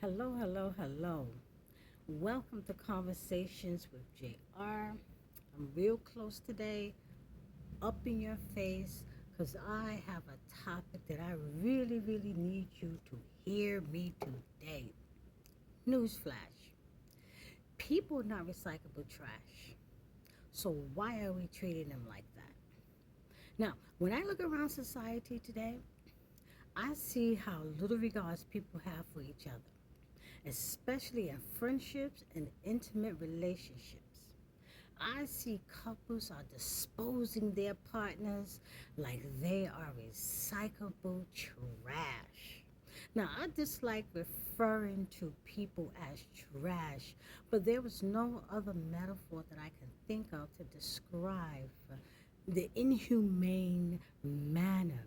Hello, hello, hello. Welcome to Conversations with JR. I'm real close today, up in your face, because I have a topic that I really need you to hear me today. Newsflash. People are not recyclable trash. So why are we treating them like that? Now, when I look around society today, I see how little regards people have for each other, especially in friendships and intimate relationships. I see couples are disposing their partners like they are recyclable trash. Now, I dislike referring to people as trash, but there was no other metaphor that I can think of to describe the inhumane manner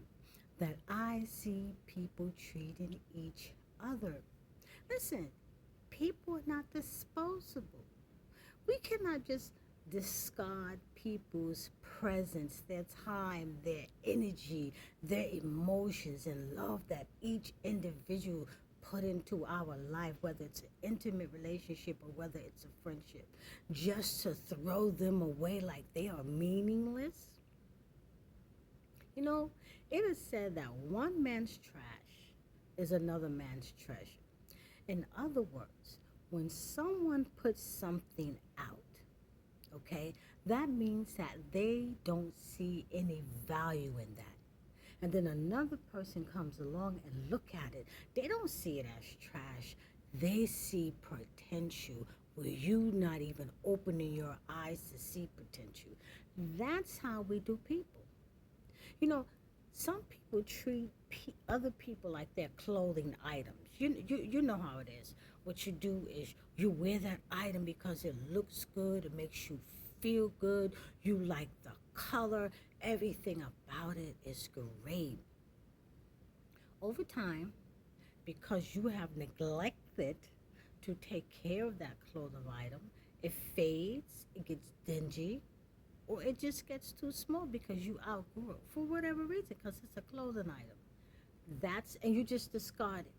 that I see people treating each other. Listen, people are not disposable. We cannot just discard people's presence, their time, their energy, their emotions, and love that each individual put into our life, whether it's an intimate relationship or whether it's a friendship, just to throw them away like they are meaningless. You know, it is said that one man's trash is another man's treasure. In other words, when someone puts something out, okay, that means that they don't see any value in that. And then another person comes along and look at it. They don't see it as trash. They see potential where you not even opening your eyes to see potential. That's how we do people. You know, some people treat other people like they're clothing items. You know how it is. What you do is you wear that item because it looks good, it makes you feel good, you like the color, everything about it is great. Over time, because you have neglected to take care of that clothing item, it fades, it gets dingy, or it just gets too small because you outgrew it for whatever reason, because it's a clothing item. And you just discard it.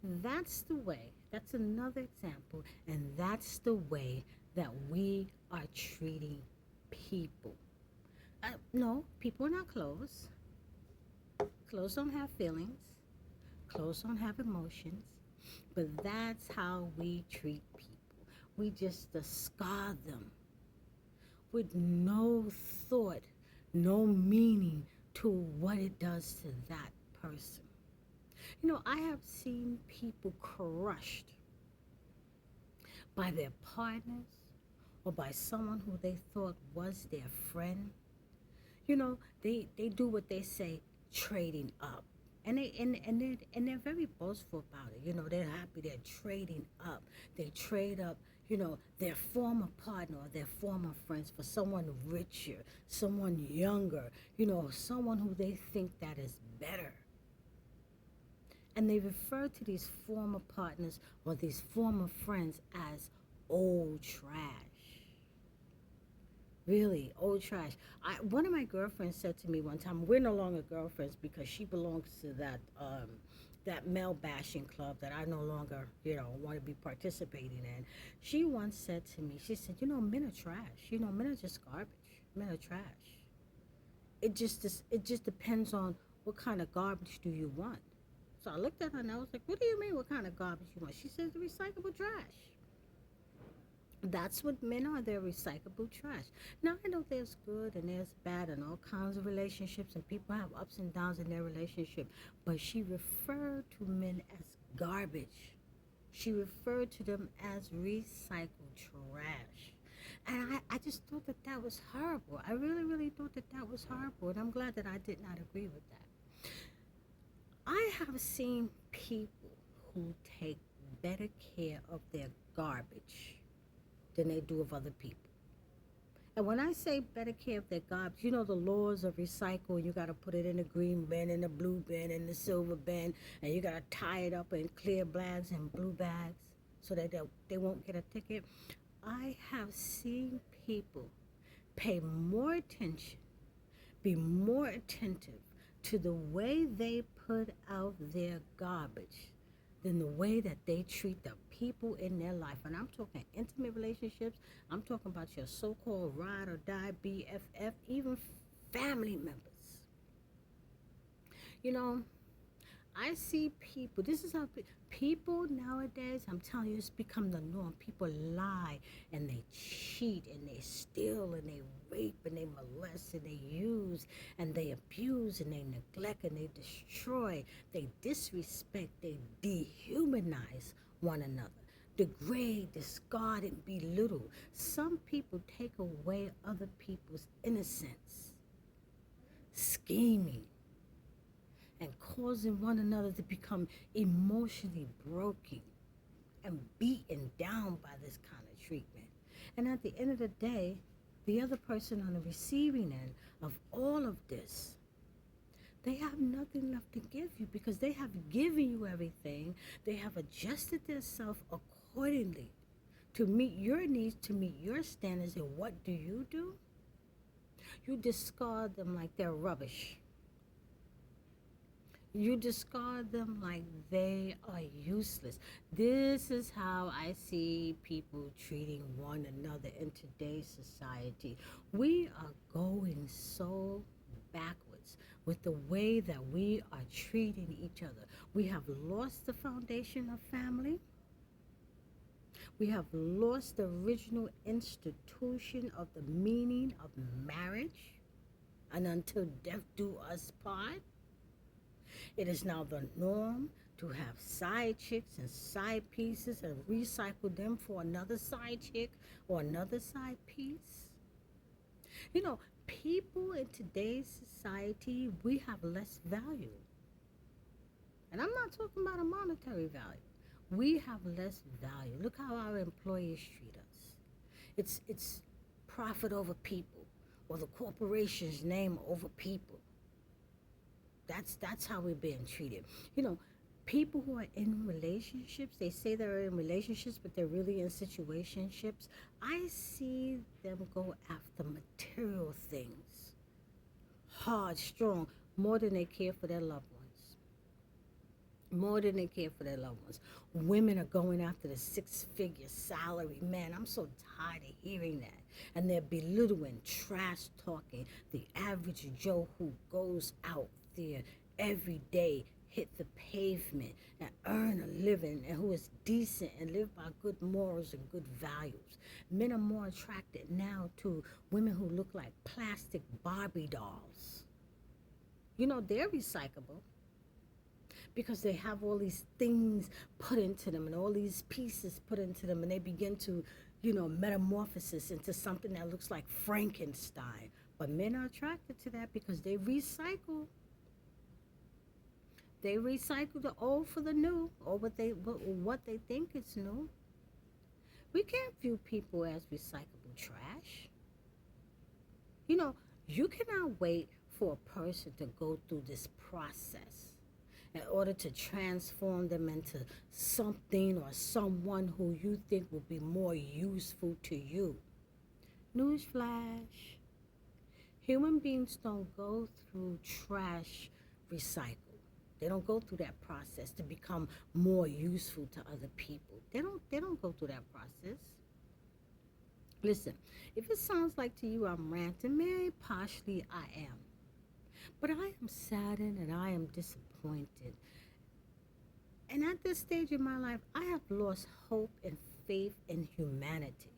That's the way, that's another example, and that's the way that we are treating people. No, people are not clothes. Clothes don't have feelings, clothes don't have emotions, but that's how we treat people. We just discard them with no thought, no meaning to what it does to that person. You know, I have seen people crushed by their partners or by someone who they thought was their friend. You know, they do what they say, trading up. And they're very boastful about it. You know, they're happy they're trading up. They trade up, their former partner or their former friends for someone richer, someone younger, someone who they think that is better. And they refer to these former partners or these former friends as old trash. Really, old trash. One of my girlfriends said to me one time, we're no longer girlfriends because she belongs to that male bashing club that I no longer, want to be participating in. She once said to me, she said, men are trash. Men are just garbage. Men are trash. It just depends on what kind of garbage do you want. So I looked at her and I was like, what do you mean what kind of garbage you want? She says recyclable trash. That's what men are. They're recyclable trash. Now, I know there's good and there's bad in all kinds of relationships, and people have ups and downs in their relationship. But she referred to men as garbage. She referred to them as recycled trash. And I just thought that that was horrible. I really thought that that was horrible. And I'm glad that I did not agree with that. I have seen people who take better care of their garbage than they do of other people. And when I say better care of their garbage, the laws of recycle. You got to put it in the green bin, in the blue bin, in the silver bin, and you got to tie it up in clear bags and blue bags so that they won't get a ticket. I have seen people pay more attention, be more attentive to the way they put out their garbage than the way that they treat the people in their life. And I'm talking intimate relationships. I'm talking about your so-called ride or die BFF, even family members. You know, I see people, this is how people nowadays, I'm telling you, it's become the norm. People lie and they cheat and they steal and they rape and they molest and they use and they abuse and they neglect and they destroy. They disrespect, they dehumanize one another. Degrade, discard, and belittle. Some people take away other people's innocence, scheming, and causing one another to become emotionally broken and beaten down by this kind of treatment. And at the end of the day, the other person on the receiving end of all of this, they have nothing left to give you because they have given you everything. They have adjusted themselves accordingly to meet your needs, to meet your standards. And what do? You discard them like they're rubbish. You discard them like they are useless. This is how I see people treating one another in today's society. We are going so backwards with the way that we are treating each other. We have lost the foundation of family. We have lost the original institution of the meaning of marriage. And until death do us part. It is now the norm to have side chicks and side pieces and recycle them for another side chick or another side piece. You know, people in today's society, we have less value. And I'm not talking about a monetary value. We have less value. Look how our employers treat us. It's profit over people, or the corporation's name over people. That's how we're being treated. You know, people who are in relationships, they say they're in relationships, but they're really in situationships. I see them go after material things, hard, strong, more than they care for their loved ones. More than they care for their loved ones. Women are going after the six-figure salary man. I'm so tired of hearing that. And they're belittling, trash talking the average Joe who goes out there every day, hit the pavement and earn a living, and who is decent and live by good morals and good values. Men are more attracted now to women who look like plastic Barbie dolls. You know, they're recyclable because they have all these things put into them and all these pieces put into them, and they begin to, metamorphosis into something that looks like Frankenstein. But men are attracted to that because they recycle. They recycle the old for the new, or what they think is new. We can't view people as recyclable trash. You know, you cannot wait for a person to go through this process in order to transform them into something or someone who you think will be more useful to you. Newsflash. Human beings don't go through trash recycle. They don't go through that process to become more useful to other people. They don't go through that process. Listen, if it sounds like to you I'm ranting, maybe partially I am. But I am saddened and I am disappointed. And at this stage in my life, I have lost hope and faith in humanity.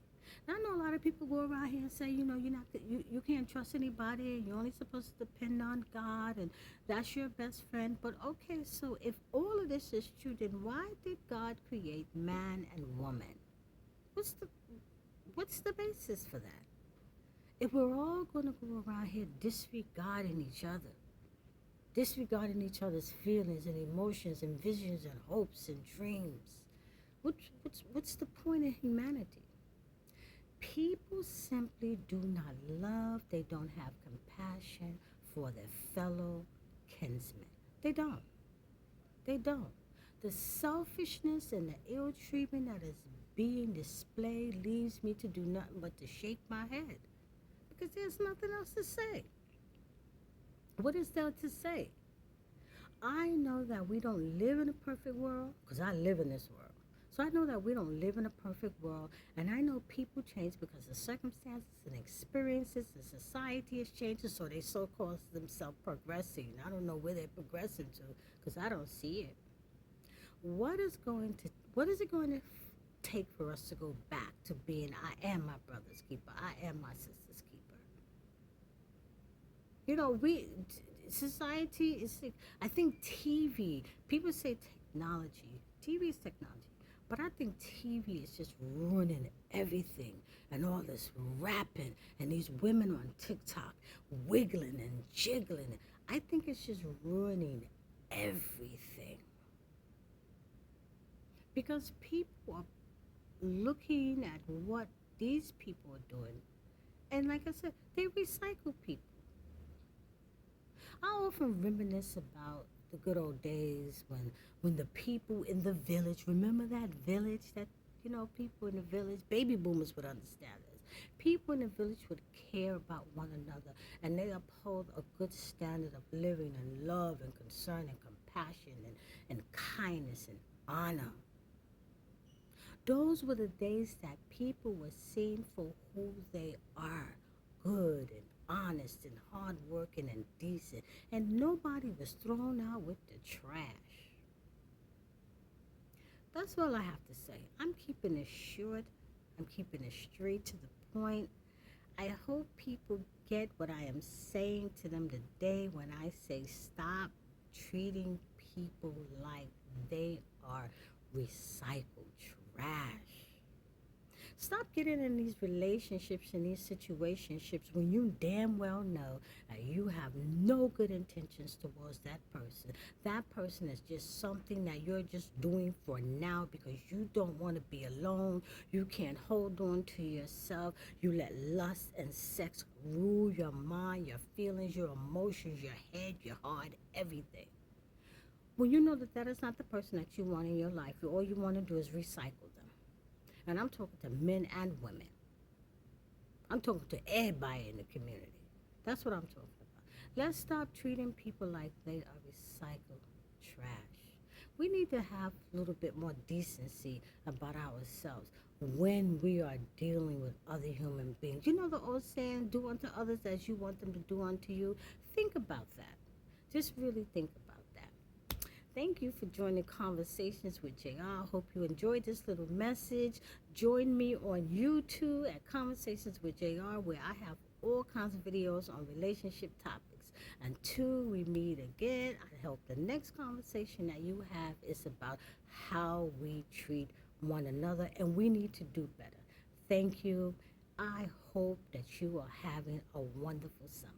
Now, I know a lot of people go around here and say, you can't trust anybody and you're only supposed to depend on God and that's your best friend. But okay, so if all of this is true, then why did God create man and woman? What's the basis for that? If we're all going to go around here disregarding each other, disregarding each other's feelings and emotions and visions and hopes and dreams, what's the point of humanity? People simply do not love, they don't have compassion for their fellow kinsmen. They don't. They don't. The selfishness and the ill treatment that is being displayed leaves me to do nothing but to shake my head. Because there's nothing else to say. What is there to say? I know that we don't live in a perfect world because I live in this world. So I know that we don't live in a perfect world, and I know people change because of circumstances and experiences, and society is changing, so they so call themselves progressing. I don't know where they're progressing to because I don't see it. What is it going to take for us to go back to being I am my brother's keeper, I am my sister's keeper? You know, society is like, I think TV, people say technology, TV is technology, but I think TV is just ruining everything, and all this rapping and these women on TikTok wiggling and jiggling. I think it's just ruining everything because people are looking at what these people are doing, and like I said, they recycle people. I often reminisce about the good old days when the people in the village, remember that village that, people in the village, baby boomers would understand this. People in the village would care about one another, and they uphold a good standard of living and love and concern and compassion and kindness and honor. Those were the days that people were seen for who they are, good and honest and hardworking and decent, and nobody was thrown out with the trash. That's all I have to say. I'm keeping it short, I'm keeping it straight to the point. I hope people get what I am saying to them today when I say stop treating people like they are recycled trash. Stop getting in these relationships and these situationships when you damn well know that you have no good intentions towards that person. That person is just something that you're just doing for now because you don't want to be alone. You can't hold on to yourself. You let lust and sex rule your mind, your feelings, your emotions, your head, your heart, everything. When you know that that is not the person that you want in your life, all you want to do is recycle them. And I'm talking to men and women. I'm talking to everybody in the community. That's what I'm talking about. Let's stop treating people like they are recycled trash. We need to have a little bit more decency about ourselves when we are dealing with other human beings. You know the old saying, do unto others as you want them to do unto you? Think about that. Just really think about that. Thank you for joining Conversations with JR. Hope you enjoyed this little message. Join me on YouTube at Conversations with JR, where I have all kinds of videos on relationship topics. Until we meet again, I hope the next conversation that you have is about how we treat one another, and we need to do better. Thank you. I hope that you are having a wonderful summer.